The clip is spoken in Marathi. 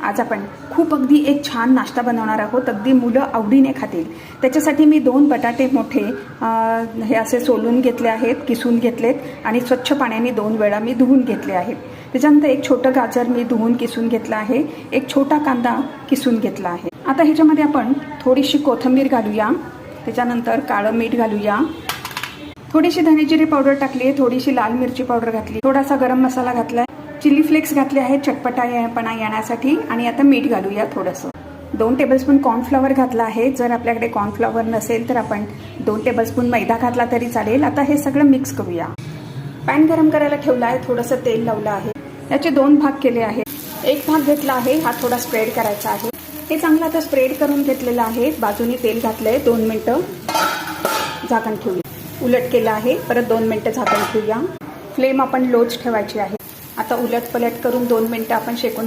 आज आपण खूप अगदी एक छान नाश्ता बनवणार आहोत, अगदी मुलं आवडीने खातील। त्याच्यासाठी मी 2 बटाटे मोठे हे असे सोलून घेतले आहेत, किसून घेतलेत आणि स्वच्छ पाण्याने 2 वेळा मी धुवून घेतले आहेत। त्याच्यानंतर एक छोटं गाजर मी धुवून किसून घेतलं आहे, एक छोटा कांदा किसून घेतला आहे। आता ह्याच्यामध्ये आपण थोडीशी कोथिंबीर घालूया, त्याच्यानंतर काळं मीठ घालूया, थोडीशी धने जिरे पावडर टाकली आहे, थोडीशी लाल मिरची पावडर घातली, थोडासा गरम मसाला घातलाय, चिली फ्लेक्स घातले आहेत चटपटापणा येण्यासाठी आणि आता मीठ घालूया थोडंसं। 2 टेबलस्पून कॉर्नफ्लॉवर घातला आहे, जर आपल्याकडे कॉर्नफ्लॉवर नसेल तर आपण 2 टेबलस्पून मैदा घातला तरी चालेल। आता हे सगळं मिक्स करूया। पॅन गरम करायला ठेवला आहे, थोडंसं तेल लावलं आहे, याचे 2 भाग केले आहेत। एक भाग घेतला आहे, हा थोडा स्प्रेड करायचा आहे। हे चांगलं आता स्प्रेड करून घेतलेलं आहे, बाजूनी तेल घातलंय, 2 मिनिटं झाकण ठेवूया। उलट केलं आहे, परत 2 मिनिटं झाकण ठेवूया। फ्लेम आपण लोच ठेवायची आहे। आता उलट पलट करून 2 मिनिटं आपण शेकून